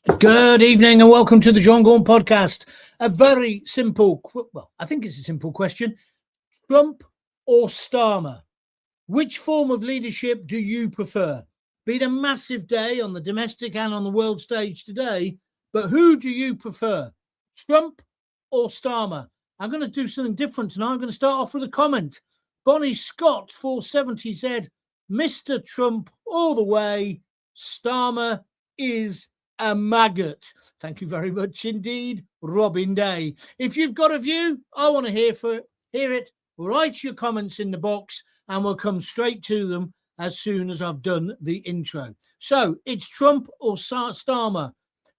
Good evening and welcome to the Gaunt podcast. A very simple, I think it's a simple question. Trump or Starmer? Which form of leadership do you prefer? Been a massive day on the domestic and on the world stage today, but who do you prefer? Trump or Starmer? I'm going to do something different tonight. I'm going to start off with a comment. Bonnie Scott 470 said, Mr. Trump all the way, Starmer is a maggot. Thank you very much indeed, Robin Day. If you've got a view, I want to hear it. Write your comments in the box and we'll come straight to them as soon as I've done the intro. So it's Trump or Starmer.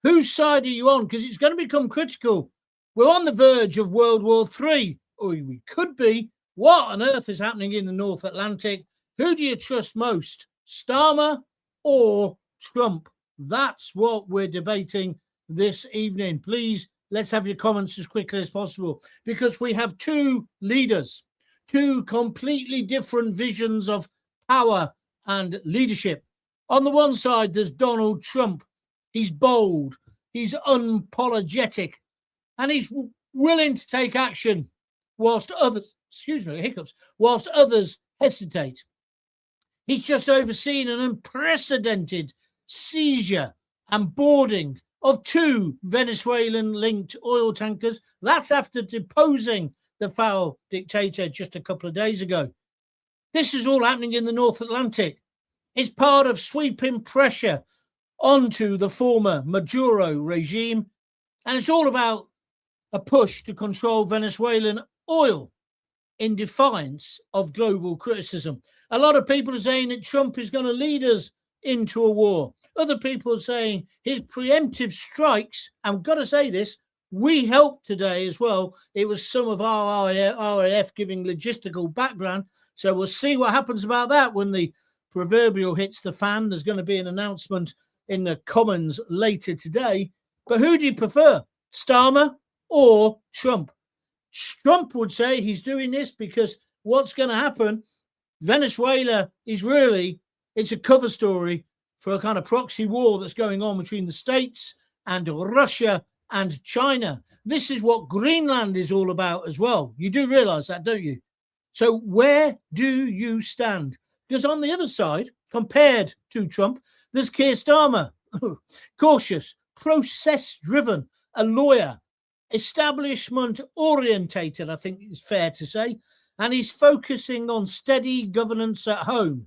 Whose side are you on? Because it's going to become critical. We're on the verge of World War III, or we could be. What on earth is happening in the North Atlantic? Who do you trust most, Starmer or Trump? That's what we're debating this evening. Please, let's have your comments as quickly as possible, because we have two leaders, two completely different visions of power and leadership. On the one side, there's Donald Trump. He's bold, he's unapologetic, and he's willing to take action whilst others, whilst others hesitate. He's just overseen an unprecedented seizure and boarding of two Venezuelan-linked oil tankers. That's after deposing the foul dictator just a couple of days ago. This is all happening in the North Atlantic. It's part of sweeping pressure onto the former Maduro regime, and it's all about a push to control Venezuelan oil in defiance of global criticism. A lot of people are saying that Trump is going to lead us into a war. Other people are saying his preemptive strikes, I've got to say this, we helped today as well. It was some of our RAF giving logistical background. So we'll see what happens about that when the proverbial hits the fan. There's going to be an announcement in the Commons later today. But who do you prefer, Starmer or Trump? Trump would say he's doing this because what's going to happen, Venezuela is really, it's a cover story for a kind of proxy war that's going on between the States and Russia and China. This is what Greenland is all about as well. You do realize that, don't you? So where do you stand? Because on the other side, compared to Trump, there's Keir Starmer, cautious, process-driven, a lawyer, establishment-orientated, I think it's fair to say, and he's focusing on steady governance at home.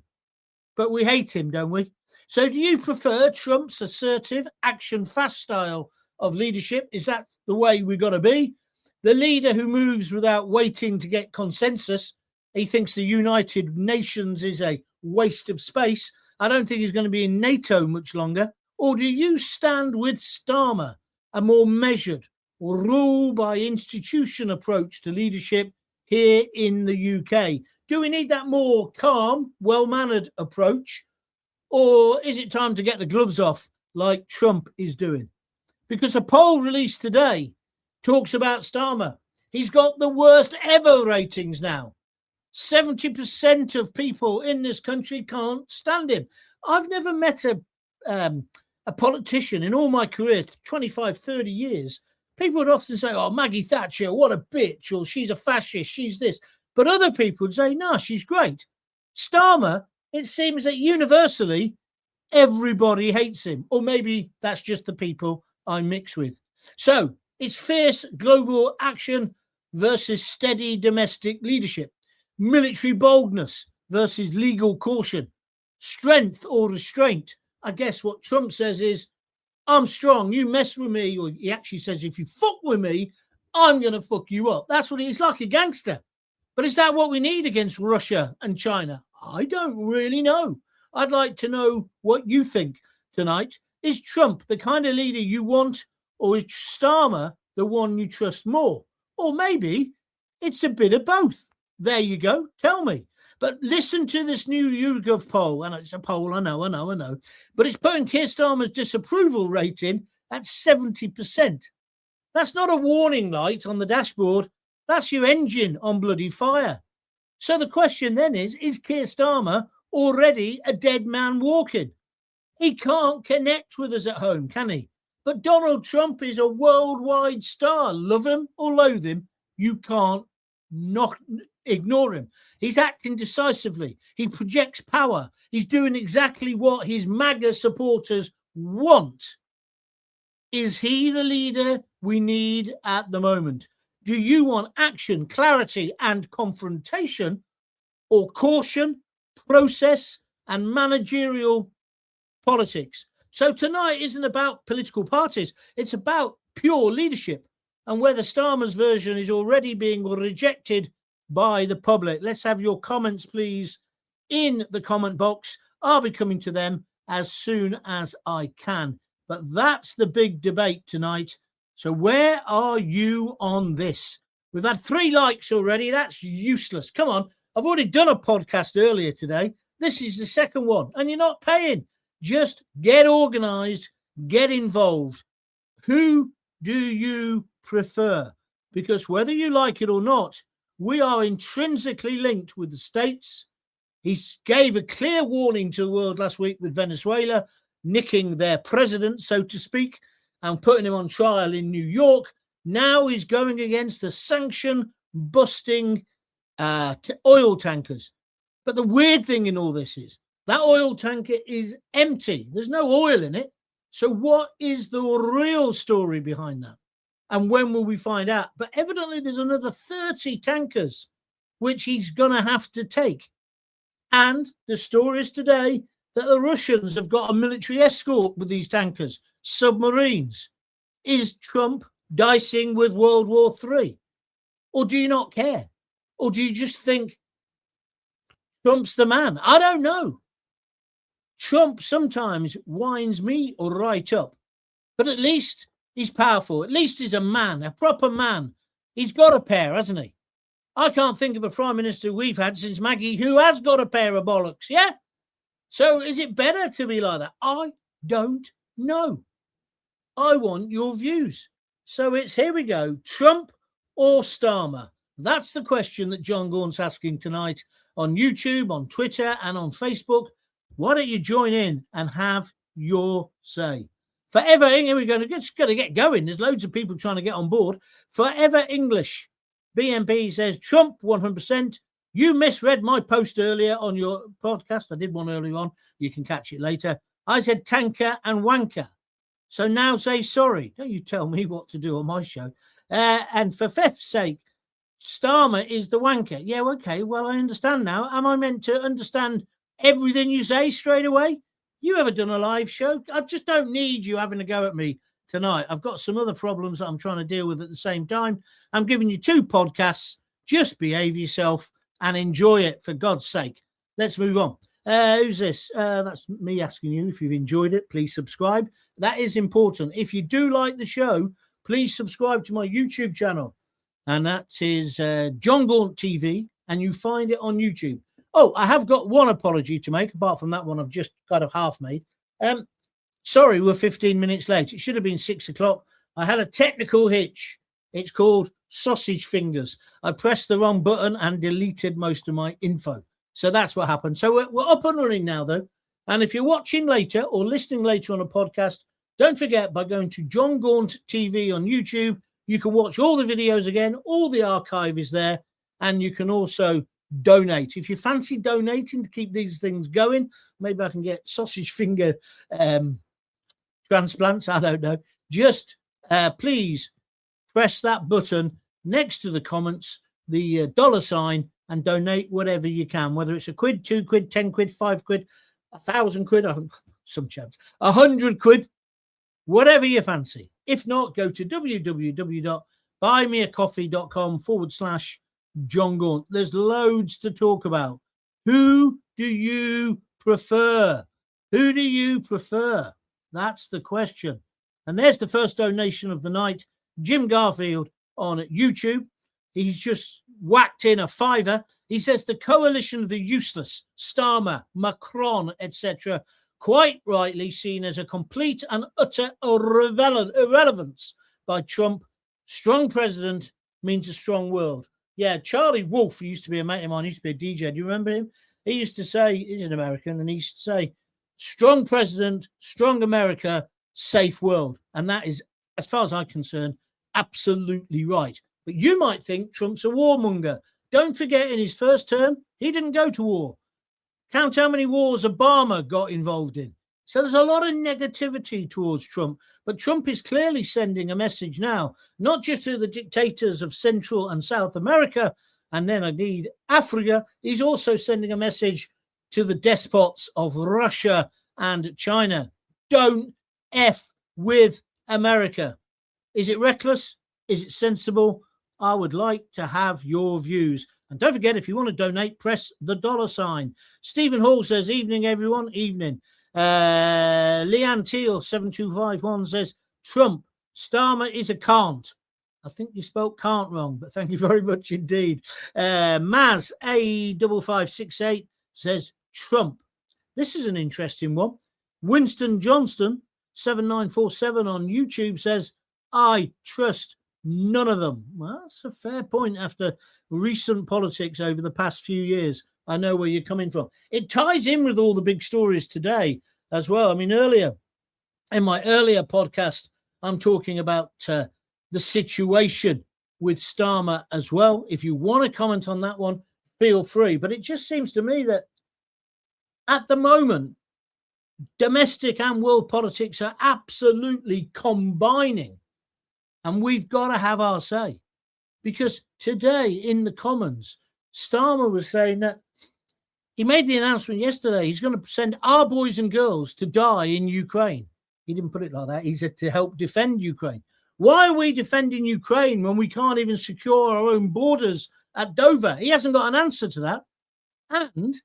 But we hate him, don't we? So do you prefer Trump's assertive, action-fast style of leadership? Is that the way we've got to be? The leader who moves without waiting to get consensus. He thinks the United Nations is a waste of space. I don't think he's going to be in NATO much longer. Or do you stand with Starmer, a more measured, rule by institution approach to leadership here in the UK? Do we need that more calm, well-mannered approach? Or is it time to get the gloves off like Trump is doing? Because a poll released today talks about Starmer. He's got the worst ever ratings now. 70% of people in this country can't stand him. I've never met a politician in all my career, 25, 30 years. People would often say, oh, Maggie Thatcher, what a bitch, or she's a fascist, she's this. But other people would say, no, she's great. Starmer, it seems that universally everybody hates him, or maybe that's just the people I mix with. So it's fierce global action versus steady domestic leadership, military boldness versus legal caution, strength or restraint. I guess what Trump says is, I'm strong, you mess with me, or he actually says, if you fuck with me, I'm going to fuck you up. That's what he's like, a gangster. But is that what we need against Russia and China? I don't really know. I'd like to know what you think tonight. Is Trump the kind of leader you want, or is Starmer the one you trust more? Or maybe it's a bit of both. There you go. Tell me. But listen to this new YouGov poll. And it's a poll, I know. But it's putting Keir Starmer's disapproval rating at 70%. That's not a warning light on the dashboard. That's your engine on bloody fire. So the question then is Keir Starmer already a dead man walking? He can't connect with us at home, can he? But Donald Trump is a worldwide star. Love him or loathe him, you can't not ignore him. He's acting decisively. He projects power. He's doing exactly what his MAGA supporters want. Is he the leader we need at the moment? Do you want action, clarity, and confrontation, or caution, process, and managerial politics? So tonight isn't about political parties. It's about pure leadership and whether Starmer's version is already being rejected by the public. Let's have your comments, please, in the comment box. I'll be coming to them as soon as I can. But that's the big debate tonight. So where are you on this? We've had 3 likes already. That's useless. Come on. I've already done a podcast earlier today. This is the second one, and you're not paying. Just get organized, get involved. Who do you prefer? Because whether you like it or not, we are intrinsically linked with the states. He gave a clear warning to the world last week with Venezuela, nicking their president, so to speak, and putting him on trial in New York. Now he's going against the sanction-busting oil tankers. But the weird thing in all this is that oil tanker is empty. There's no oil in it. So what is the real story behind that? And when will we find out? But evidently there's another 30 tankers which he's going to have to take. And the story is today that the Russians have got a military escort with these tankers, submarines. Is Trump dicing with World War III? Or do you not care? Or do you just think Trump's the man? I don't know. Trump sometimes winds me right up. But at least he's powerful. At least he's a man, a proper man. He's got a pair, hasn't he? I can't think of a prime minister we've had since Maggie who has got a pair of bollocks, yeah? So is it better to be like that? I don't know. I want your views. So it's, here we go, Trump or Starmer? That's the question that John Gaunt's asking tonight on YouTube, on Twitter, and on Facebook. Why don't you join in and have your say? Forever, here we go. Just got to get going. There's loads of people trying to get on board. Forever English. BNP says, Trump, 100%. You misread my post earlier on your podcast. I did one earlier on. You can catch it later. I said tanker and wanker. So now say sorry. Don't you tell me what to do on my show. And for fifth's sake, Starmer is the wanker. Yeah, okay. Well, I understand now. Am I meant to understand everything you say straight away? You ever done a live show? I just don't need you having a go at me tonight. I've got some other problems that I'm trying to deal with at the same time. I'm giving you 2 podcasts. Just behave yourself and enjoy it, for God's sake. Let's move on. Who's this? That's me asking you if you've enjoyed it. Please subscribe. That is important. If you do like the show, please subscribe to my YouTube channel. And that is John Gaunt TV. And you find it on YouTube. Oh, I have got one apology to make. Apart from that one, I've just kind of half made. Sorry, we're 15 minutes late. It should have been 6 o'clock. I had a technical hitch. It's called sausage fingers. I pressed the wrong button and deleted most of my info. So that's what happened. So we're up and running now, though. And if you're watching later or listening later on a podcast, don't forget, by going to John Gaunt TV on YouTube, you can watch all the videos again. All the archive is there. And you can also donate. If you fancy donating to keep these things going, maybe I can get sausage finger transplants. I don't know. Just please press that button next to the comments, the $, and donate whatever you can, whether it's £1, £2, 10 quid, 5 quid, 1,000 quid, some chance, 100 quid, whatever you fancy. If not, go to www.buymeacoffee.com/John Gaunt. There's loads to talk about. Who do you prefer? Who do you prefer? That's the question. And there's the first donation of the night. Jim Garfield on YouTube. He's just whacked in a £5. He says the coalition of the useless, Starmer, Macron, etc., quite rightly seen as a complete and utter irrelevance by Trump. Strong president means a strong world. Yeah, Charlie Wolf, who used to be a mate of mine, used to be a DJ. Do you remember him? He used to say, he's an American, and he used to say, strong president, strong America, safe world. And that is, as far as I'm concerned, absolutely right. But you might think Trump's a warmonger. Don't forget, in his first term, he didn't go to war. Count how many wars Obama got involved in. So there's a lot of negativity towards Trump. But Trump is clearly sending a message now, not just to the dictators of Central and South America, and then indeed Africa. He's also sending a message to the despots of Russia and China. Don't F with America. Is it reckless? Is it sensible? I would like to have your views. And don't forget, if you want to donate, press the $sign. Stephen Hall says, evening, everyone. Evening. Leanne Teal, 7251, says, Trump, Starmer is a can't. I think you spelled can't wrong, but thank you very much indeed. Maz, A5568, says, Trump. This is an interesting one. Winston Johnston, 7947 on YouTube, says, I trust none of them. Well, that's a fair point after recent politics over the past few years. I know where you're coming from. It ties in with all the big stories today as well. I mean, in my earlier podcast, I'm talking about the situation with Starmer as well. If you want to comment on that one, feel free. But it just seems to me that at the moment, domestic and world politics are absolutely combining. And we've got to have our say. Because today in the Commons, Starmer was saying that he made the announcement yesterday he's going to send our boys and girls to die in Ukraine. He didn't put it like that. He said to help defend Ukraine. Why are we defending Ukraine when we can't even secure our own borders at Dover? He hasn't got an answer to that. And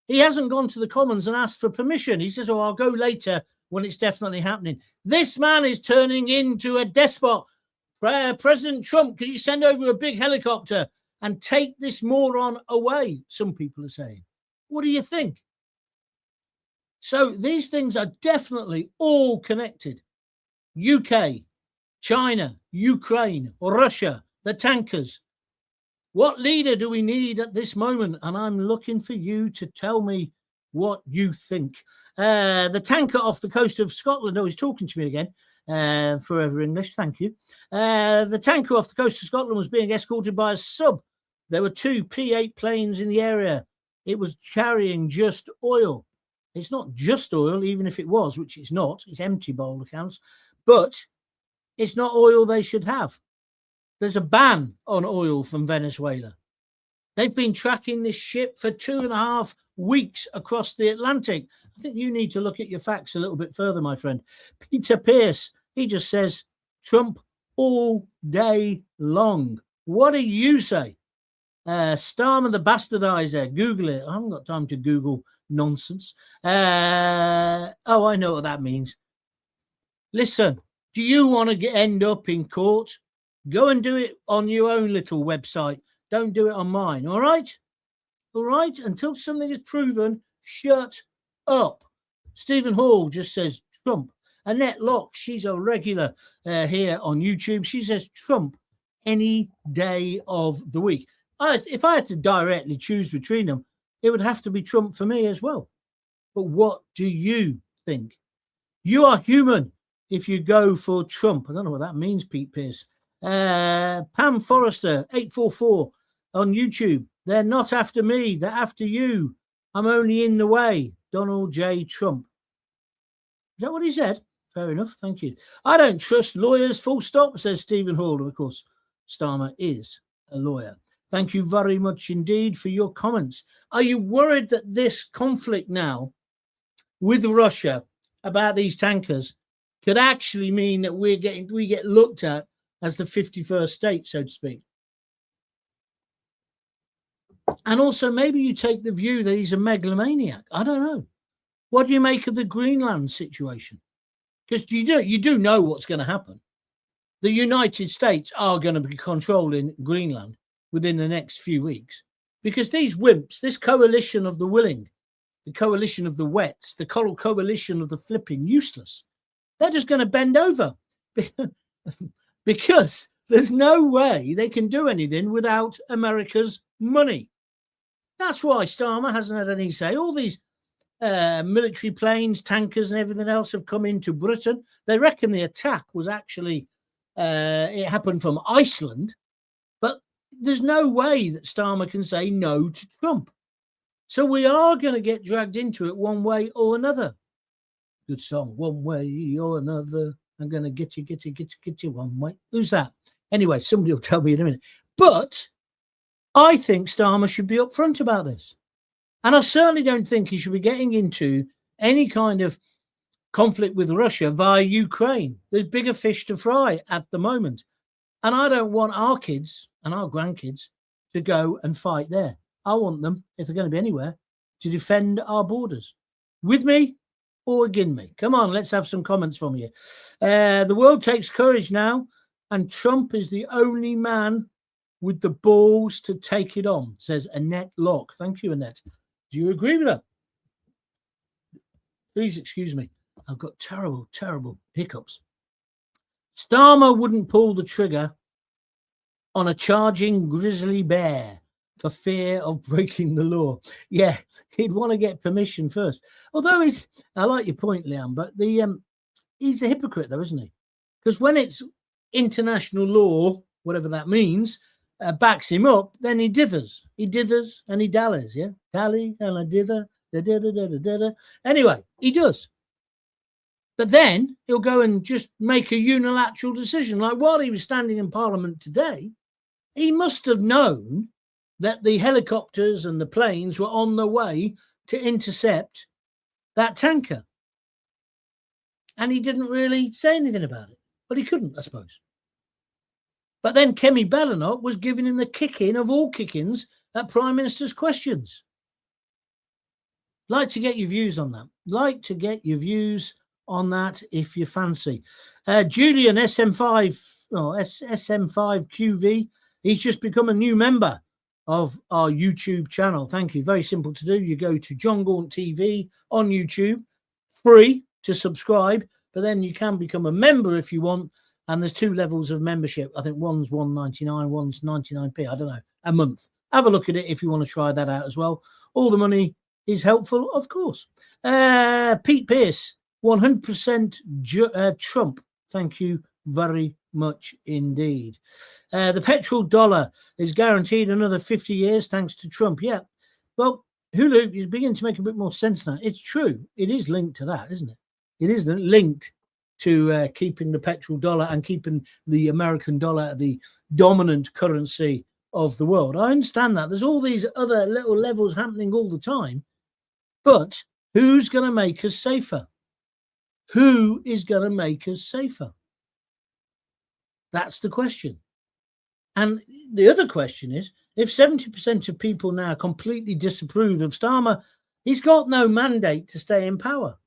he hasn't gone to the Commons and asked for permission. He says, oh, I'll go later when it's definitely happening. This man is turning into a despot. President Trump, could you send over a big helicopter and take this moron away? Some people are saying. What do you think? So these things are definitely all connected. UK, China, Ukraine, Russia, the tankers. What leader do we need at this moment? And I'm looking for you to tell me what you think. The tanker off the coast of Scotland, oh, he's talking to me again. Forever English, thank you. The tanker off the coast of Scotland was being escorted by a sub. There were 2 P-8 planes in the area. It was carrying just oil. It's not just oil, even if it was, which it's not. It's empty by all accounts. But it's not oil they should have. There's a ban on oil from Venezuela. They've been tracking this ship for 2.5 weeks across the Atlantic. I think you need to look at your facts a little bit further, my friend. Peter Pierce, he just says, Trump all day long. What do you say? Starmer the bastardizer. Google it. I haven't got time to Google nonsense. Oh, I know what that means. Listen, do you want to end up in court? Go and do it on your own little website. Don't do it on mine, all right? All right? Until something is proven, shut up. Stephen Hall just says Trump. Annette Locke, she's a regular here on YouTube. She says Trump any day of the week. If I had to directly choose between them, it would have to be Trump for me as well. But what do you think? You are human if you go for Trump. I don't know what that means, Pete Pierce. Pam Forrester, 844 on YouTube. They're not after me. They're after you. I'm only in the way. Donald J. Trump. Is that what he said? Fair enough. Thank you. I don't trust lawyers, full stop, says Stephen Hall. And of course, Starmer is a lawyer. Thank you very much indeed for your comments. Are you worried that this conflict now with Russia about these tankers could actually mean that we get looked at as the 51st state, so to speak? And also, maybe you take the view that he's a megalomaniac. I don't know. What do you make of the Greenland situation? Because you do know what's going to happen. The United States are going to be controlling Greenland within the next few weeks, because these wimps, this coalition of the willing, the coalition of the wets, the coalition of the flipping useless, they're just going to bend over because there's no way they can do anything without America's money. That's why Starmer hasn't had any say. All these military planes, tankers and everything else have come into Britain. They reckon the attack was actually, it happened from Iceland, but there's no way that Starmer can say no to Trump. So we are going to get dragged into it one way or another. Good song, one way or another. I'm going to get you one way. Who's that? Anyway, somebody will tell me in a minute. But I think Starmer should be upfront about this. And I certainly don't think he should be getting into any kind of conflict with Russia via Ukraine. There's bigger fish to fry at the moment. And I don't want our kids and our grandkids to go and fight there. I want them, if they're going to be anywhere, to defend our borders. With me or against me? Come on, let's have some comments from you. The world takes courage now, and Trump is the only man with the balls to take it on, says Annette Locke. Thank you, Annette. Do you agree with that? Please excuse me. I've got terrible, terrible hiccups. Starmer wouldn't pull the trigger on a charging grizzly bear for fear of breaking the law. Yeah, he'd want to get permission first. Although I like your point, Liam, but he's a hypocrite though, isn't he? Because when it's international law, whatever that means, backs him up, then he dithers. He dithers and he dallies, yeah? Dally and a dither, da-da-da-da-da-da. Anyway, he does. But then he'll go and just make a unilateral decision. Like while he was standing in Parliament today, he must have known that the helicopters and the planes were on the way to intercept that tanker. And he didn't really say anything about it. But he couldn't, I suppose. But then Kemi Badenoch was giving him the kick-in of all kick-ins at Prime Minister's questions. Like to get your views on that. Like to get your views on that if you fancy. Julian SM5QV, he's just become a new member of our YouTube channel. Thank you. Very simple to do. You go to John Gaunt TV on YouTube, free to subscribe, but then you can become a member if you want. And there's 2 levels of membership. I think one's $1.99, one's 99p. I don't know, a month. Have a look at it if you want to try that out as well. All the money is helpful, of course. Pete Pierce, 100% Trump. Thank you very much indeed. The petrol dollar is guaranteed another 50 years thanks to Trump. Yeah. Well, Hulu is beginning to make a bit more sense now. It's true. It is linked to that, isn't it? It is linked to keeping the petrol dollar and keeping the American dollar the dominant currency of the world. I understand that. There's all these other little levels happening all the time. But who's going to make us safer? Who is going to make us safer? That's the question. And the other question is, if 70% of people now completely disapprove of Starmer, he's got no mandate to stay in power.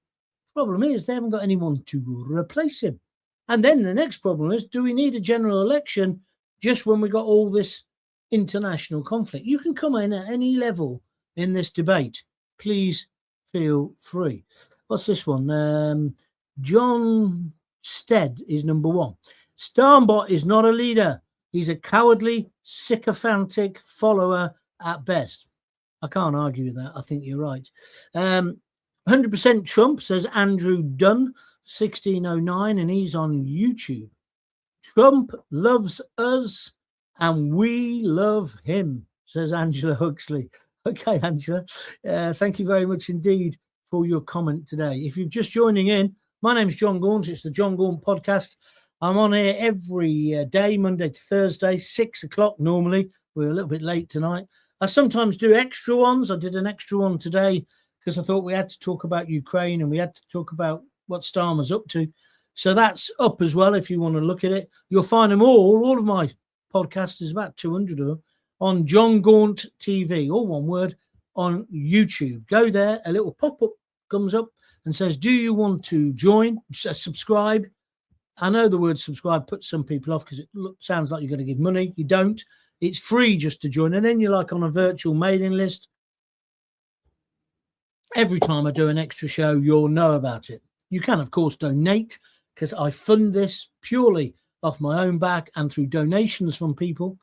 Problem is they haven't got anyone to replace him. And then the next problem is, do we need a general election just when we got all this international conflict? You can come in at any level in this debate. Please feel free. What's this one? John Stead is number 1. Starmer is not a leader. He's a cowardly, sycophantic follower at best. I can't argue with that. I think you're right. 100% Trump, says Andrew Dunn, 1609, and he's on YouTube. Trump loves us and we love him, says Angela Huxley. Okay, Angela, thank you very much indeed for your comment today. If you're just joining in, my name's John Gaunt. It's the John Gaunt podcast. I'm on here every day, Monday to Thursday, 6 o'clock normally. We're a little bit late tonight. I sometimes do extra ones. I did an extra one today because I thought we had to talk about Ukraine and we had to talk about what Starmer's up to. So that's up as well if you want to look at it. You'll find them all of my podcasts, there's about 200 of them, on John Gaunt TV, all one word, on YouTube. Go there, a little pop-up comes up and says, do you want to join, subscribe? I know the word subscribe puts some people off because it sounds like you're going to give money. You don't. It's free just to join. And then you're like on a virtual mailing list. Every time I do an extra show, you'll know about it. You can, of course, donate because I fund this purely off my own back and through donations from people,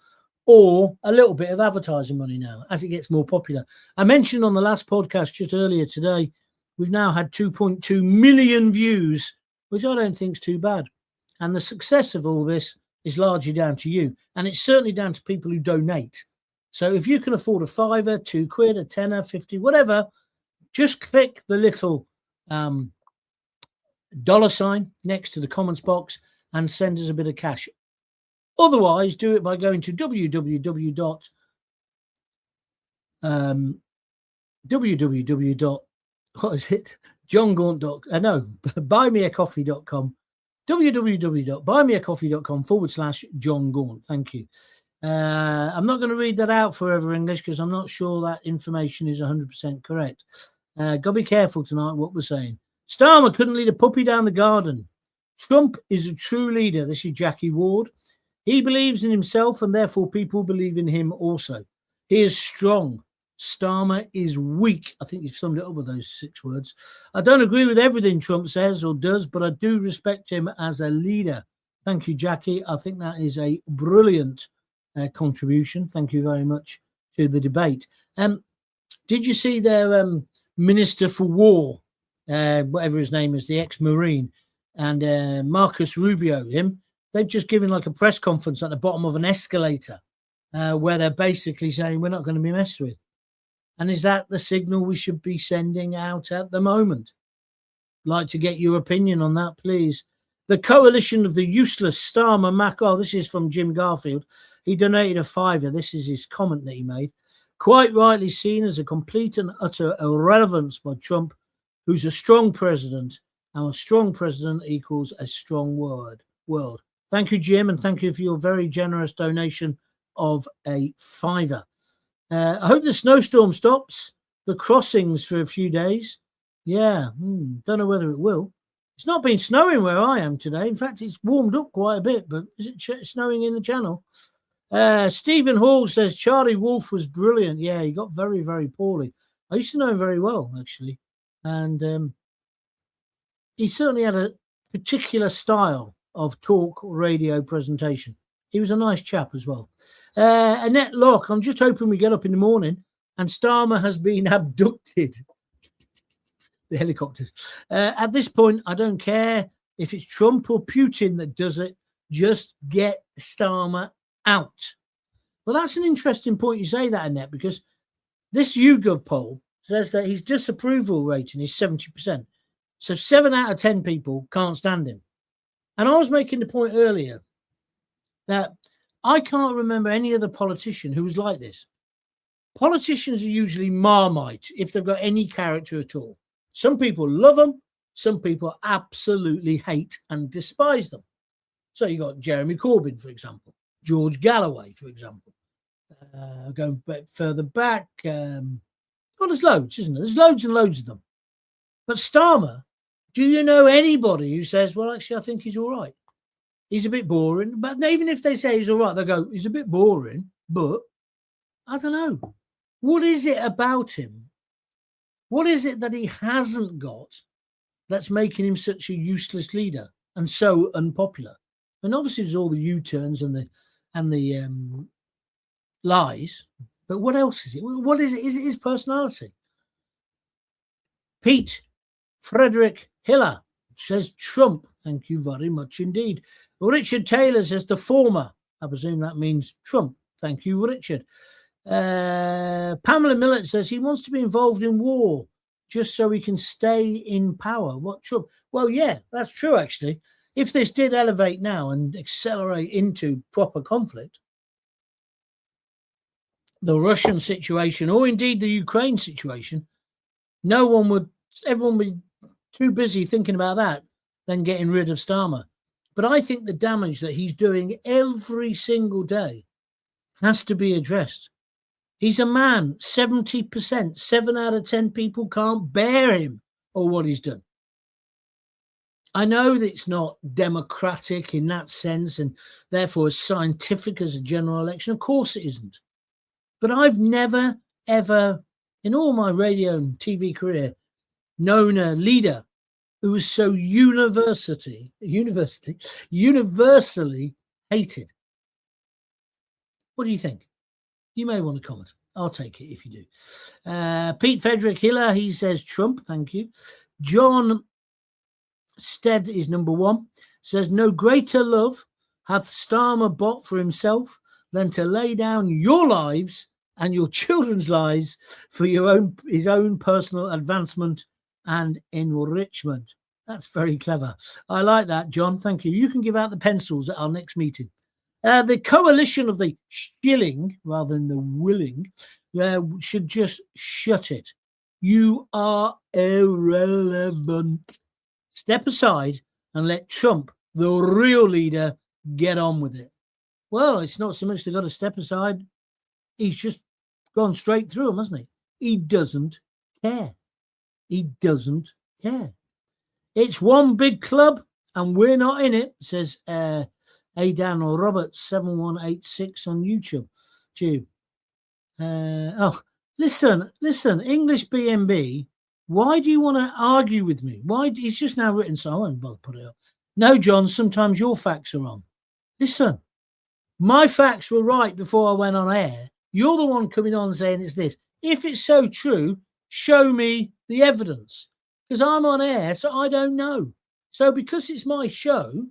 or a little bit of advertising money now as it gets more popular. I mentioned on the last podcast just earlier today we've now had 2.2 million views, which I don't think is too bad. And the success of all this is largely down to you. And it's certainly down to people who donate. So if you can afford a £5, £2, a tenner, 50, whatever, just click the little dollar sign next to the comments box and send us a bit of cash. Otherwise, do it by going to buymeacoffee.com, www.buymeacoffee.com/John Gaunt. Thank you. I'm not going to read that out forever English because I'm not sure that information is 100% correct. Got to be careful tonight what we're saying. Starmer couldn't lead a puppy down the garden. Trump is a true leader. This is Jackie Ward. He believes in himself and therefore people believe in him also. He is strong. Starmer is weak. I think you've summed it up with those 6 words. I don't agree with everything Trump says or does, but I do respect him as a leader. Thank you, Jackie. I think that is a brilliant contribution. Thank you very much to the debate. Did you see their Minister for War, whatever his name is, the ex-Marine, and Marcus Rubio, they've just given like a press conference at the bottom of an escalator where they're basically saying we're not going to be messed with. And is that the signal we should be sending out at the moment? Like to get your opinion on that, please. The coalition of the useless Starmer Mac. Oh, this is from Jim Garfield. He donated a £5. This is his comment that he made. Quite rightly seen as a complete and utter irrelevance by Trump, who's a strong president. And a strong president equals a strong world. Thank you, Jim, and thank you for your very generous donation of a £5. I hope the snowstorm stops. The crossings for a few days. Yeah, don't know whether it will. It's not been snowing where I am today. In fact, it's warmed up quite a bit, but is it snowing in the channel? Stephen Hall says Charlie Wolf was brilliant. Yeah, he got very, very poorly. I used to know him very well, actually. And he certainly had a particular style of talk radio presentation. He was a nice chap as well. Annette Locke, I'm just hoping we get up in the morning and Starmer has been abducted. The helicopters. At this point, I don't care if it's Trump or Putin that does it. Just get Starmer out. Well, that's an interesting point you say that, Annette, because this YouGov poll says that his disapproval rating is 70%. So 7 out of 10 people can't stand him. And I was making the point earlier that I can't remember any other politician who was like this. Politicians are usually Marmite if they've got any character at all. Some people love them. Some people absolutely hate and despise them. So you got Jeremy Corbyn, for example, George Galloway, for example. Going further back, well, there's loads, isn't there? There's loads and loads of them. But Starmer, do you know anybody who says, well, actually, I think he's all right? He's a bit boring. But even if they say he's all right, they'll go, he's a bit boring, but I don't know. What is it about him? What is it that he hasn't got that's making him such a useless leader and so unpopular? And obviously there's all the U-turns and the lies, but what else is it? What is it? Is it his personality? Pete Frederick Hiller says Trump. Thank you very much indeed. Richard Taylor says the former. I presume that means Trump. Thank you, Richard. Pamela Millett says he wants to be involved in war just so he can stay in power. What, Trump? Well, yeah, that's true, actually. If this did elevate now and accelerate into proper conflict, the Russian situation, or indeed the Ukraine situation, everyone would be too busy thinking about that than getting rid of Starmer. But I think the damage that he's doing every single day has to be addressed. He's a man, 70%, 7 out of 10 people can't bear him or what he's done. I know that it's not democratic in that sense and therefore as scientific as a general election. Of course it isn't. But I've never, ever, in all my radio and TV career, known a leader who was so universally hated. What do you think? You may want to comment. I'll take it if you do. Pete Frederick Hiller, he says Trump. Thank you. John Stead is number 1. Says, no greater love hath Starmer bought for himself than to lay down your lives and your children's lives for his own personal advancement and enrichment. That's very clever. I like that, John. Thank you. You can give out the pencils at our next meeting. The coalition of the shilling, rather than the willing, should just shut it. You are irrelevant. Step aside and let Trump, the real leader, get on with it. Well, it's not so much they've got to step aside. He's just gone straight through them, hasn't he? He doesn't care. He doesn't care. It's one big club and we're not in it, says Aidan or Robert 7186 on YouTube. Listen, English BNB, why do you want to argue with me? Why? It's just now written, so I won't bother put it up. No, John, sometimes your facts are wrong. Listen, my facts were right before I went on air. You're the one coming on saying it's this. If it's so true, show me the evidence. Because I'm on air, so I don't know. So because it's my show,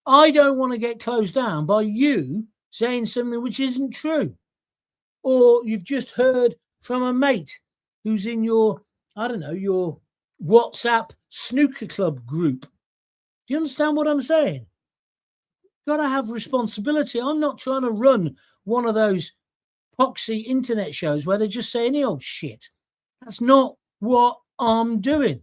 I don't want to get closed down by you saying something which isn't true. Or you've just heard from a mate who's in your, your WhatsApp snooker club group. Do you understand what I'm saying? Got to have responsibility. I'm not trying to run one of those poxy internet shows where they just say any old shit. That's not what I'm doing.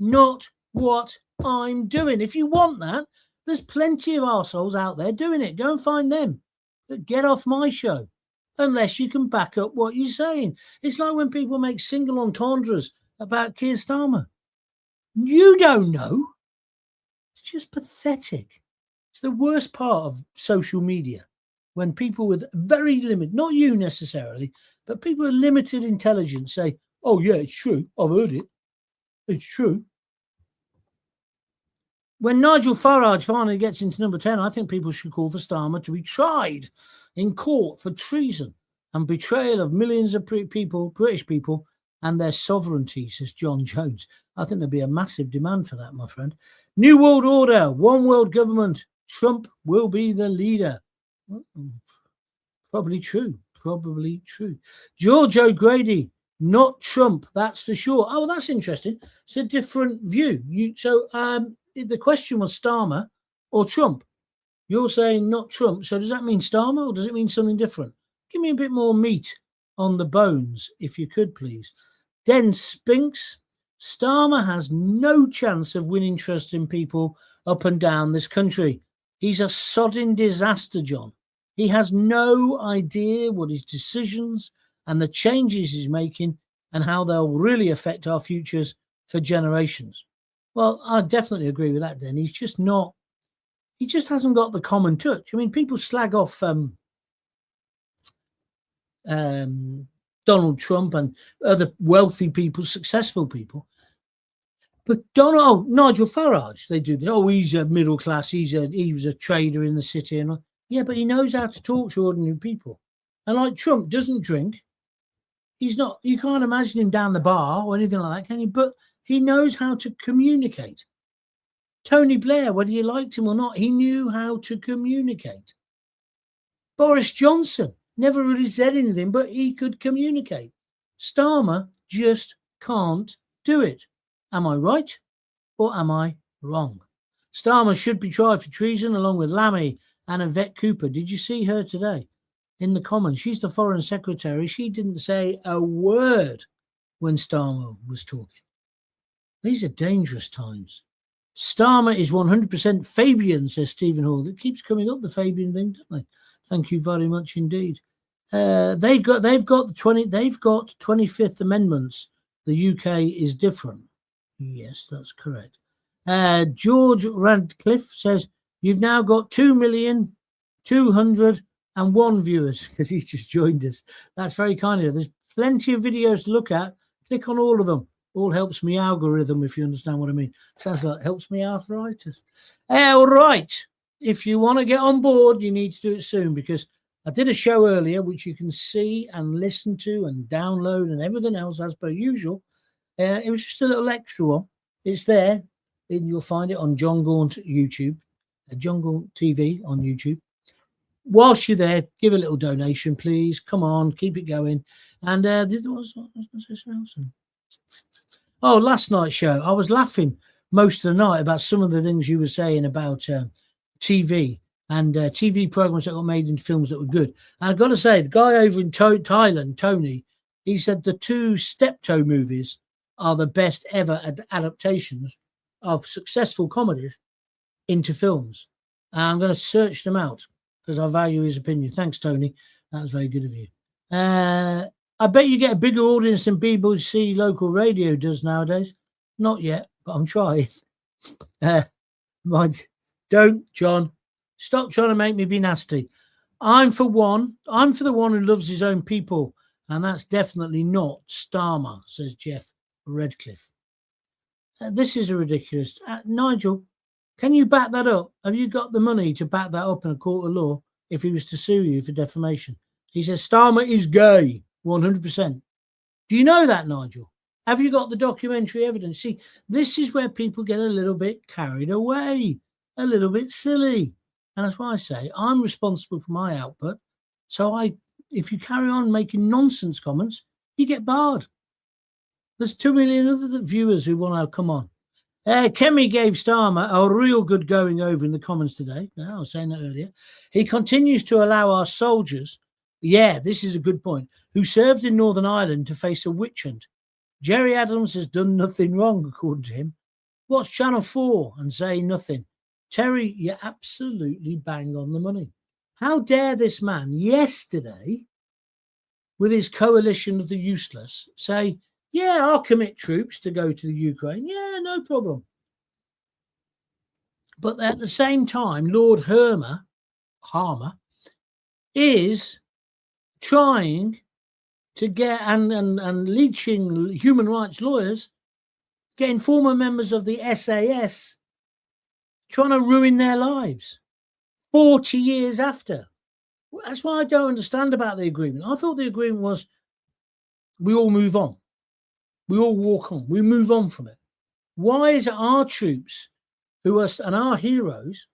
Not what I'm doing. If you want that, there's plenty of arseholes out there doing it. Go and find them. But get off my show. Unless you can back up what you're saying. It's like when people make single entendres about Keir Starmer. You don't know. It's just pathetic. It's the worst part of social media. When people with very limited, not you necessarily, but people with limited intelligence say, oh, yeah, it's true. I've heard it. It's true. When Nigel Farage finally gets into number 10, I think people should call for Starmer to be tried in court for treason and betrayal of millions of people, British people, and their sovereignty, says John Jones. I think there'd be a massive demand for that, my friend. New World Order, one world government. Trump will be the leader. Probably true. Probably true. George O'Grady, not Trump, that's for sure. Oh, well, that's interesting. It's a different view. The question was Starmer or Trump. You're saying not Trump. So does that mean Starmer or does it mean something different? Give me a bit more meat on the bones, if you could, please. Den Spinks, Starmer has no chance of winning trust in people up and down this country. He's a sodding disaster, John. He has no idea what his decisions and the changes he's making and how they'll really affect our futures for generations. Well, I definitely agree with that, then. He just hasn't got the common touch. I mean, people slag off Donald Trump and other wealthy people, successful people. But Nigel Farage, they do that. Oh, he's a middle class. He was a trader in the city. And yeah, but he knows how to talk to ordinary people. And like Trump doesn't drink. He's not, you can't imagine him down the bar or anything like that, can you? But he knows how to communicate. Tony Blair, whether you liked him or not, he knew how to communicate. Boris Johnson never really said anything, but he could communicate. Starmer just can't do it. Am I right or am I wrong? Starmer should be tried for treason along with Lammy and Yvette Cooper. Did you see her today in the Commons? She's the Foreign Secretary. She didn't say a word when Starmer was talking. These are dangerous times. Starmer is 100% Fabian, says Stephen Hall. It keeps coming up, the Fabian thing, don't they? Thank you very much indeed. They've got 25th amendments. The UK is different. Yes, that's correct. George Radcliffe says you've now got 2,201 viewers because he's just joined us. That's very kind of you. There's plenty of videos to look at. Click on all of them. All helps me algorithm, if you understand what I mean. Sounds like helps me arthritis. All right. If you want to get on board, you need to do it soon because I did a show earlier, which you can see and listen to and download and everything else as per usual. It was just a little extra one. It's there. And you'll find it on John Gaunt YouTube, John Gaunt TV on YouTube. Whilst you're there, give a little donation, please. Come on, keep it going. And last night's show, I was laughing most of the night about some of the things you were saying about TV and TV programs that got made into films that were good. And I've got to say, the guy over in Thailand, Tony, he said the 2 Steptoe movies are the best ever adaptations of successful comedies into films. And I'm going to search them out because I value his opinion. Thanks, Tony. That was very good of you. I bet you get a bigger audience than BBC local radio does nowadays. Not yet, but I'm trying. Don't, John. Stop trying to make me be nasty. I'm for the one who loves his own people, and that's definitely not Starmer, says Jeff Redcliffe. This is a ridiculous. Nigel, can you back that up? Have you got the money to back that up in a court of law if he was to sue you for defamation? He says Starmer is gay, 100%. Do you know that, Nigel? Have you got the documentary evidence? See, this is where people get a little bit carried away, a little bit silly. And that's why I say I'm responsible for my output. So if you carry on making nonsense comments, you get barred. There's 2 million other viewers who want to come on. Kemi gave Starmer a real good going over in the comments today. I was saying that earlier. He continues to allow our soldiers, this is a good point, who served in Northern Ireland to face a witch hunt. Jerry Adams has done nothing wrong, according to him. Watch Channel 4 and say nothing. Terry, you're absolutely bang on the money. How dare this man yesterday, with his coalition of the useless, say, I'll commit troops to go to the Ukraine. Yeah, no problem. But at the same time, Lord Harmer is trying to get and leeching human rights lawyers, getting former members of the SAS, trying to ruin their lives 40 years after. That's why I don't understand about the agreement. I thought the agreement was we all move on. We all walk on. We move on from it. Why is it our troops and our heroes,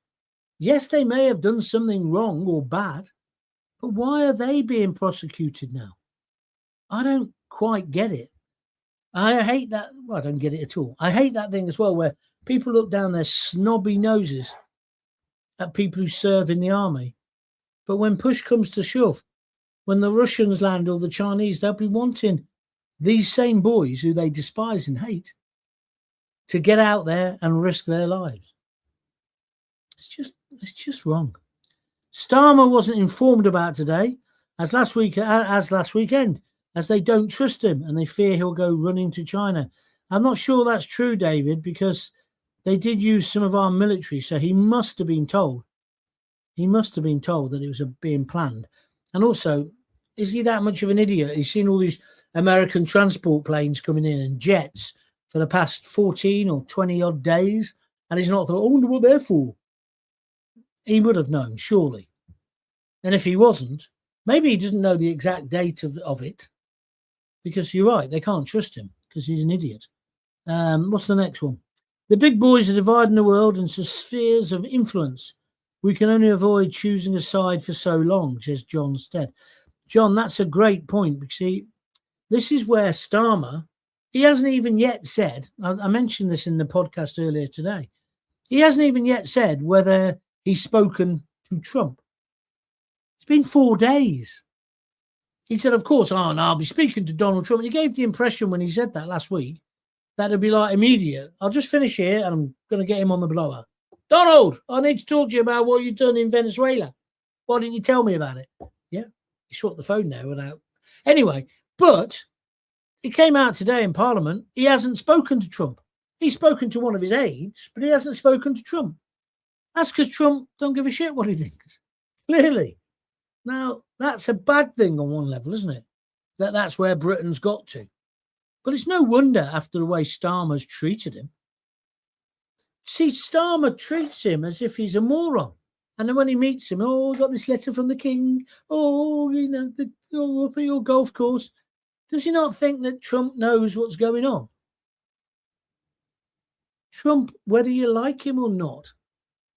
yes, they may have done something wrong or bad, but why are they being prosecuted now? I don't quite get it. I hate that. Well, I don't get it at all. I hate that thing as well where people look down their snobby noses at people who serve in the army. But when push comes to shove, when the Russians land or the Chinese, they'll be wanting these same boys who they despise and hate to get out there and risk their lives. It's just wrong. Starmer wasn't informed about today as last weekend, as they don't trust him and they fear he'll go running to China. I'm not sure that's true, David, because they did use some of our military, so he must have been told. He must have been told that it was being planned. And also, is he that much of an idiot? He's seen all these American transport planes coming in and jets for the past 14 or 20 odd days, and he's not thought, I wonder what they're for. He would have known, surely. And if he wasn't, maybe he doesn't know the exact date of it, because you're right, they can't trust him because he's an idiot. What's the next one? The big boys are dividing the world into spheres of influence. We can only avoid choosing a side for so long, says John Stead. John, that's a great point, because this is where Starmer, he hasn't even yet said, I mentioned this in the podcast earlier today, he hasn't even yet said whether he's spoken to Trump. It's been 4 days. He said, of course, I'll be speaking to Donald Trump. And he gave the impression when he said that last week that it'd be like immediate. I'll just finish here and I'm going to get him on the blower. Donald, I need to talk to you about what you've done in Venezuela. Why didn't you tell me about it? Yeah, he shut the phone there without. Anyway, but it came out today in Parliament. He hasn't spoken to Trump. He's spoken to one of his aides, but he hasn't spoken to Trump. That's because Trump don't give a shit what he thinks. Clearly. Now, that's a bad thing on one level, isn't it? That's where Britain's got to. But it's no wonder after the way Starmer's treated him. See, Starmer treats him as if he's a moron. And then when he meets him, I got this letter from the king. Up at your golf course. Does he not think that Trump knows what's going on? Trump, whether you like him or not,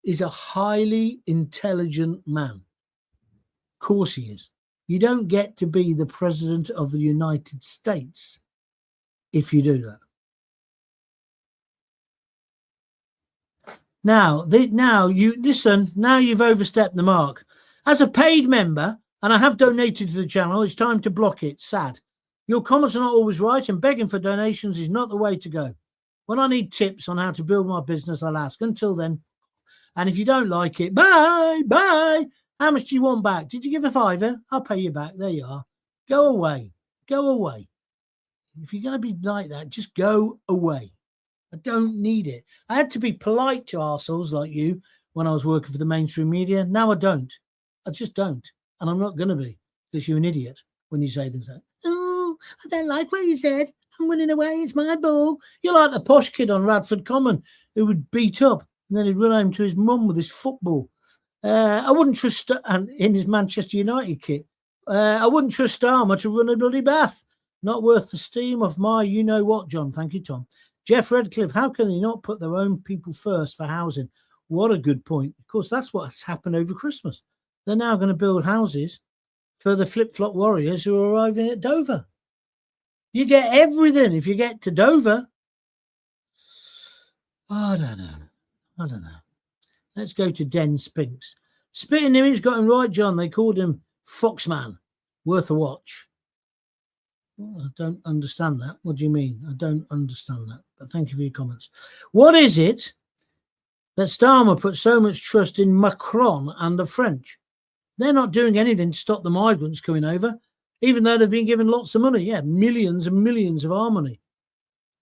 is a highly intelligent man. Of course he is. You don't get to be the president of the United States if you do that. Now you've overstepped the mark. As a paid member, and I have donated to the channel, it's time to block it. Sad. Your comments are not always right, and begging for donations is not the way to go. When I need tips on how to build my business, I'll ask. Until then, and if you don't like it, bye. How much do you want back? Did you give a $5? I'll pay you back. There you are. Go away. If you're going to be like that, just go away. I don't need it. I had to be polite to arseholes like you when I was working for the mainstream media. Now I don't. I just don't. And I'm not going to be, because you're an idiot when you say things like, oh, I don't like what you said. I'm running away. It's my ball. You're like the posh kid on Radford Common who would beat up and then he'd run home to his mum with his football. I wouldn't trust, and in his Manchester United kit, I wouldn't trust Starmer to run a bloody bath. Not worth the steam of my you-know-what, John. Thank you, Tom. Jeff Redcliffe, how can they not put their own people first for housing? What a good point. Of course, that's what's happened over Christmas. They're now going to build houses for the flip-flop warriors who are arriving at Dover. You get everything if you get to Dover. I don't know. Let's go to Den Spinks. Spitting Image got him right, John. They called him Foxman. Worth a watch. I don't understand that. What do you mean? I don't understand that. But thank you for your comments. What is it that Starmer put so much trust in Macron and the French? They're not doing anything to stop the migrants coming over, even though they've been given lots of money. Yeah, millions and millions of our money.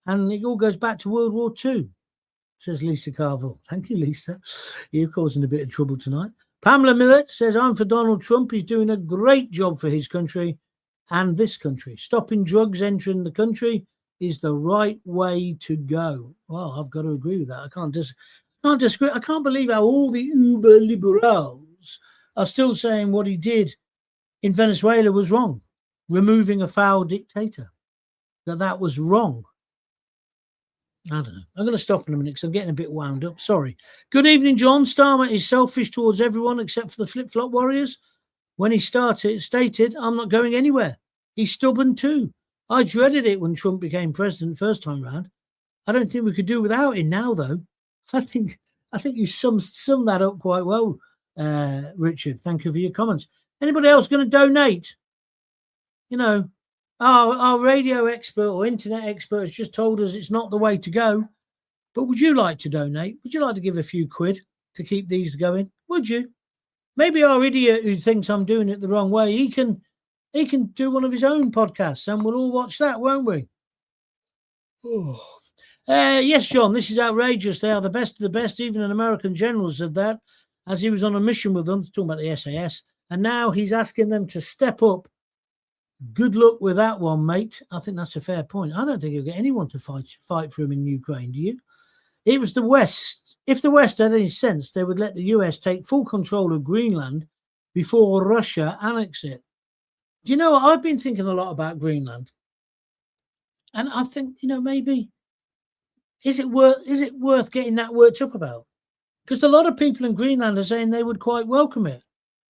And it all goes back to World War II, says Lisa Carville. Thank you, Lisa. You're causing a bit of trouble tonight. Pamela Millett says, I'm for Donald Trump. He's doing a great job for his country and this country. Stopping drugs entering the country is the right way to go. Well, I've got to agree with that. I can't disagree. I can't believe how all the uber liberals are still saying what he did in Venezuela was wrong. Removing a foul dictator. That was wrong. I don't know. I'm going to stop in a minute because I'm getting a bit wound up. Sorry. Good evening, John. Starmer is selfish towards everyone except for the flip-flop warriors. When he stated, I'm not going anywhere. He's stubborn too. I dreaded it when Trump became president first time round. I don't think we could do without him now, though. I think you summed that up quite well, Richard. Thank you for your comments. Anybody else going to donate? You know, our radio expert or internet expert has just told us it's not the way to go. But would you like to donate? Would you like to give a few quid to keep these going? Would you? Maybe our idiot who thinks I'm doing it the wrong way, he can do one of his own podcasts and we'll all watch that, won't we? Oh. Yes, John, this is outrageous. They are the best of the best. Even an American general said that as he was on a mission with them, talking about the SAS. And now he's asking them to step up. Good luck with that one, mate. I think that's a fair point. I don't think he'll get anyone to fight for him in Ukraine, do you? It was the West. If the West had any sense, they would let the US take full control of Greenland before Russia annex it. Do you know what? I've been thinking a lot about Greenland. And I think, maybe, is it worth getting that worked up about? Because a lot of people in Greenland are saying they would quite welcome it.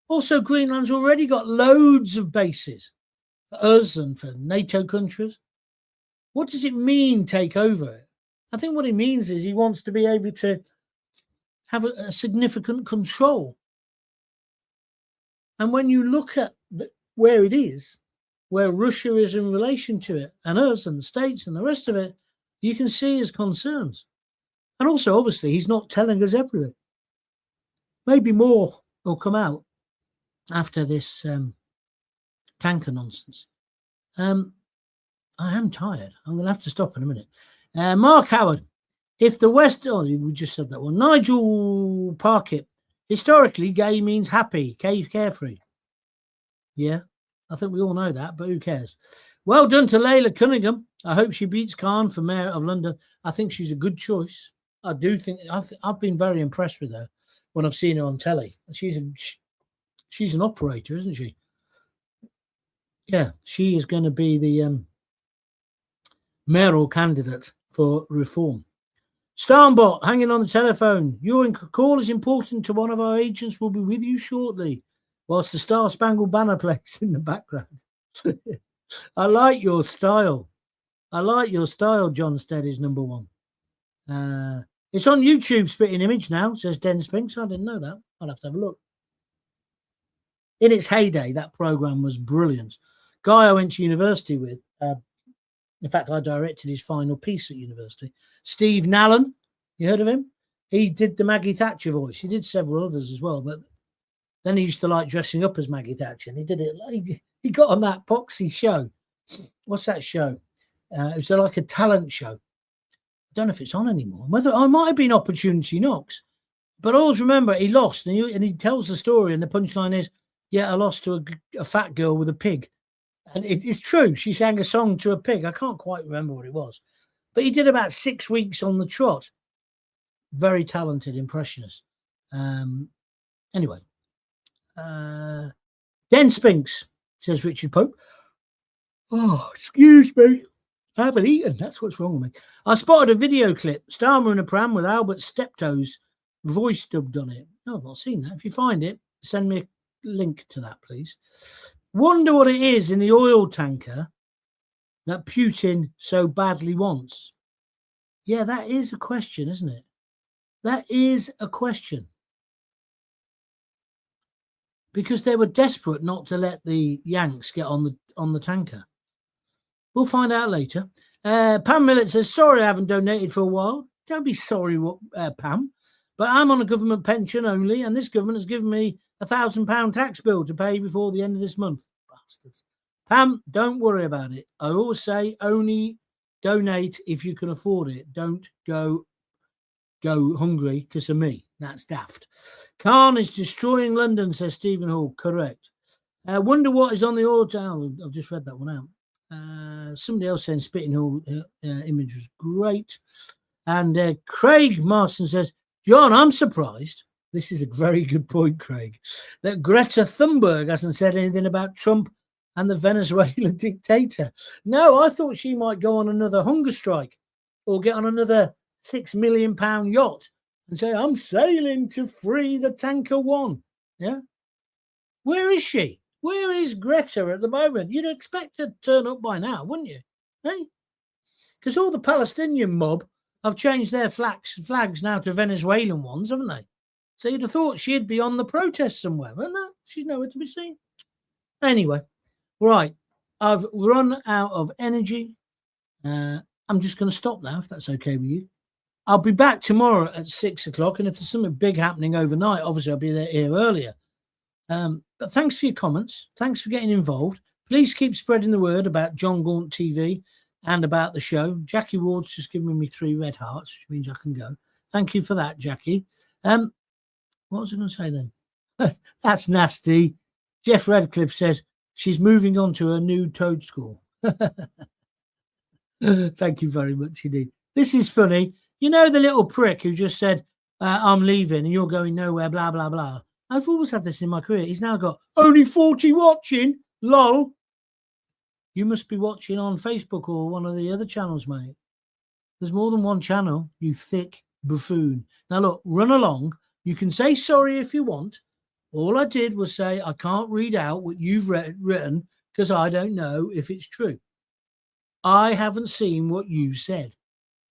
Also, Greenland's already got loads of bases for us and for NATO countries. What does it mean, take over it? I think what it means is he wants to be able to have a significant control. And when you look at where it is, where Russia is in relation to it, and us and the States and the rest of it, you can see his concerns. And also, obviously, he's not telling us everything. Maybe more will come out after this tanker nonsense. I am tired. I'm going to have to stop in a minute. Mark Howard, if the West... Oh, we just said that one. Nigel Parkett, historically, gay means happy, carefree. Yeah, I think we all know that, but who cares? Well done to Layla Cunningham. I hope she beats Khan for Mayor of London. I think she's a good choice. I do think... I've been very impressed with her. when I've seen her on telly. She's an operator, isn't she? Yeah, she is going to be the mayoral candidate for Reform. Starmbot, hanging on the telephone. Your call is important to one of our agents. Will be with you shortly, whilst the Star Spangled Banner plays in the background. I like your style. John Stead is number one. It's on YouTube, Spitting Image now, says Den Spinks. I didn't know that. I'll have to have a look. In its heyday, that programme was brilliant. Guy I went to university with, in fact, I directed his final piece at university. Steve Nallen, you heard of him? He did the Maggie Thatcher voice. He did several others as well, but then he used to like dressing up as Maggie Thatcher, and he did it. He got on that Poxy show. What's that show? It was like a talent show. I don't know if it's on anymore. Whether I might have been Opportunity Knocks, but I always remember he lost, and he tells the story, and the punchline is, "Yeah, I lost to a fat girl with a pig." And it's true. She sang a song to a pig. I can't quite remember what it was. But he did about 6 weeks on the trot. Very talented impressionist. Anyway. Den Spinks, says Richard Pope. Oh, excuse me. I haven't eaten. That's what's wrong with me. I spotted a video clip. Starmer in a pram with Albert Steptoe's voice dubbed on it. No, I've not seen that. If you find it, send me a link to that, please. Wonder what it is in the oil tanker that Putin so badly wants. Yeah, that is a question, isn't it? That is a question. Because they were desperate not to let the Yanks get on the tanker. We'll find out later. Pam Millett says, sorry I haven't donated for a while. Don't be sorry, Pam. But I'm on a government pension only, and this government has given me £1,000 tax bill to pay before the end of this month. Bastards. Pam, don't worry about it. I always say only donate if you can afford it. Don't go hungry because of me. That's daft. Khan is destroying London, says Stephen Hall. Correct. Wonder what is on the oil town. I've just read that one out. Somebody else saying Spitting Hall image was great. And Craig Marston says, John, I'm surprised. This is a very good point, Craig, that Greta Thunberg hasn't said anything about Trump and the Venezuela dictator. No, I thought she might go on another hunger strike or get on another £6 million yacht and say, I'm sailing to free the tanker one. Yeah. Where is she? Where is Greta at the moment? You'd expect her to turn up by now, wouldn't you? Hey? Because all the Palestinian mob have changed their flags now to Venezuelan ones, haven't they? So you'd have thought she'd be on the protest somewhere. But no, she's nowhere to be seen. Anyway, right. I've run out of energy. I'm just going to stop now, if that's okay with you. I'll be back tomorrow at 6 o'clock. And if there's something big happening overnight, obviously I'll be there here earlier. But thanks for your comments. Thanks for getting involved. Please keep spreading the word about John Gaunt TV and about the show. Jackie Ward's just given me 3 red hearts, which means I can go. Thank you for that, Jackie. What was I going to say then? That's nasty. Jeff Radcliffe says she's moving on to her new Toad School. Thank you very much indeed. This is funny. You know the little prick who just said, I'm leaving and you're going nowhere, blah, blah, blah. I've always had this in my career. He's now got only 40 watching. Lol. You must be watching on Facebook or one of the other channels, mate. There's more than one channel, you thick buffoon. Now, look, run along. You can say sorry if you want. All I did was say I can't read out what you've written because I don't know if it's true. I haven't seen what you said.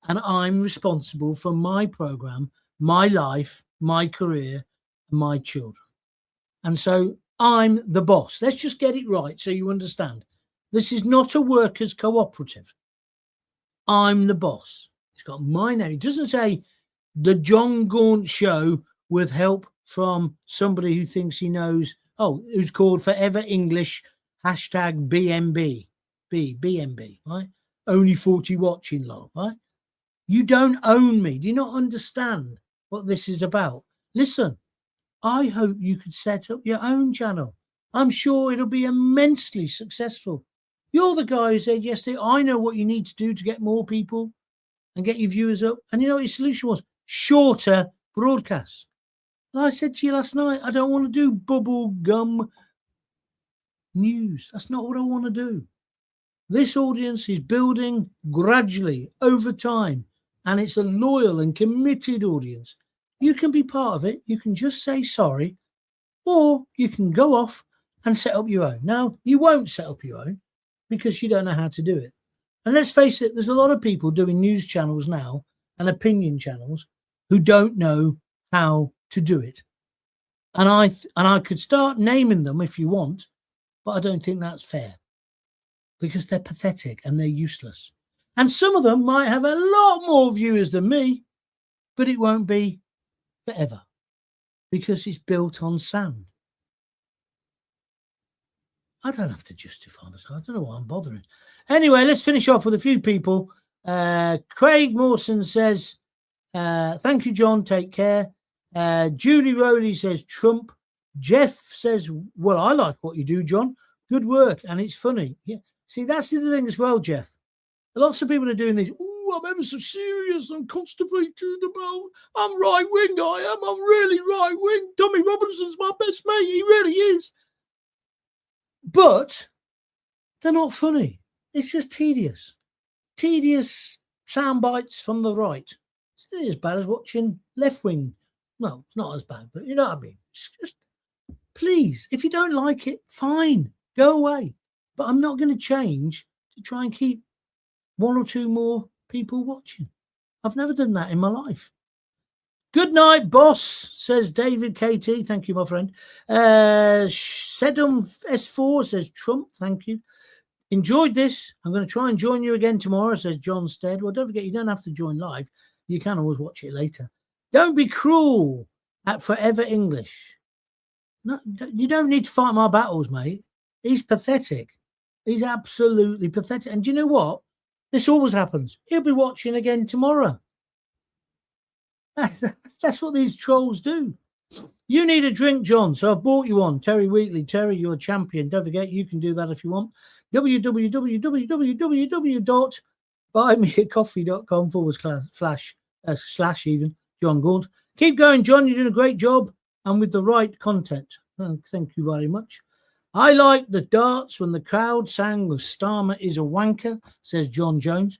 And I'm responsible for my program, my life, my career, and my children. And so I'm the boss. Let's just get it right so you understand. This is not a workers' cooperative. I'm the boss. It's got my name. It doesn't say the John Gaunt Show with help from somebody who thinks he knows, who's called Forever English, #BNB, BNB, right? Only 40 watching, lol, right? You don't own me. Do you not understand what this is about? Listen, I hope you could set up your own channel. I'm sure it'll be immensely successful. You're the guy who said yesterday, I know what you need to do to get more people and get your viewers up. And you know what his solution was? Shorter broadcasts. Like I said to you last night, I don't want to do bubble gum news. That's not what I want to do. This audience is building gradually over time, and it's a loyal and committed audience. You can be part of it. You can just say sorry, or you can go off and set up your own. Now, you won't set up your own because you don't know how to do it. And let's face it, there's a lot of people doing news channels now and opinion channels who don't know how to do it. And I could start naming them if you want, but I don't think that's fair because they're pathetic and they're useless. And some of them might have a lot more viewers than me, but it won't be forever because it's built on sand. I don't have to justify myself. I don't know why I'm bothering. Anyway, let's finish off with a few people. Craig Mawson says, thank you, John. Take care. Julie Rowley says, Trump. Jeff says, well, I like what you do, John. Good work. And it's funny. Yeah. See, that's the thing as well, Jeff. Lots of people are doing this. Oh, I'm ever so serious. I'm constipated about. I'm right wing. I am. I'm really right wing. Tommy Robinson's my best mate. He really is. But they're not funny. It's just tedious. Tedious sound bites from the right. It's not as bad as watching left wing. No, it's not as bad, but you know what I mean. It's just, please, if you don't like it, fine, go away. But I'm not going to change to try and keep one or two more people watching. I've never done that in my life. Good night, boss, says David KT. Thank you, my friend. Sedum S4 says Trump. Thank you. Enjoyed this. I'm going to try and join you again tomorrow, says John Stead. Well, don't forget, you don't have to join live. You can always watch it later. Don't be cruel at Forever English. No, you don't need to fight my battles, mate. He's pathetic. He's absolutely pathetic. And do you know what? This always happens. He'll be watching again tomorrow. That's what these trolls do. You need a drink, John, so I've bought you one. Terry Wheatley. Terry, you're a champion. Don't forget, you can do that if you want. www.buymeacoffee.com// even John Gaunt. Keep going, John. You're doing a great job and with the right content. Thank you very much. I like the darts when the crowd sang Starmer is a wanker, says John Jones.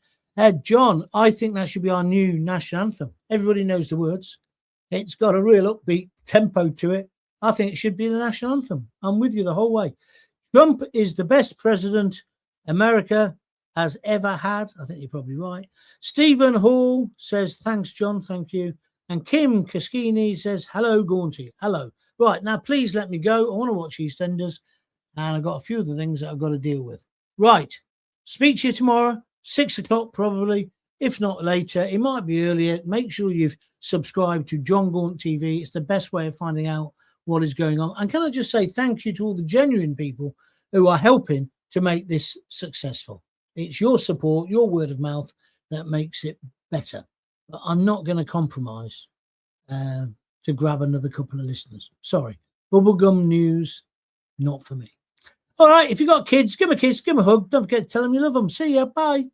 John, I think that should be our new national anthem. Everybody knows the words. It's got a real upbeat tempo to it. I think it should be the national anthem. I'm with you the whole way. Trump is the best president America has ever had. I think you're probably right. Stephen Hall says, thanks, John. Thank you. And Kim Kaskini says, hello, Gaunty. Hello. Right, now please let me go. I want to watch EastEnders. And I've got a few of the things that I've got to deal with. Right. Speak to you tomorrow, 6 o'clock probably, if not later. It might be earlier. Make sure you've subscribed to John Gaunt TV. It's the best way of finding out what is going on. And can I just say thank you to all the genuine people who are helping to make this successful. It's your support, your word of mouth that makes it better. But I'm not going to compromise to grab another couple of listeners. Sorry. Bubblegum news, not for me. All right, if you've got kids, give them a kiss, give them a hug. Don't forget to tell them you love them. See ya. Bye.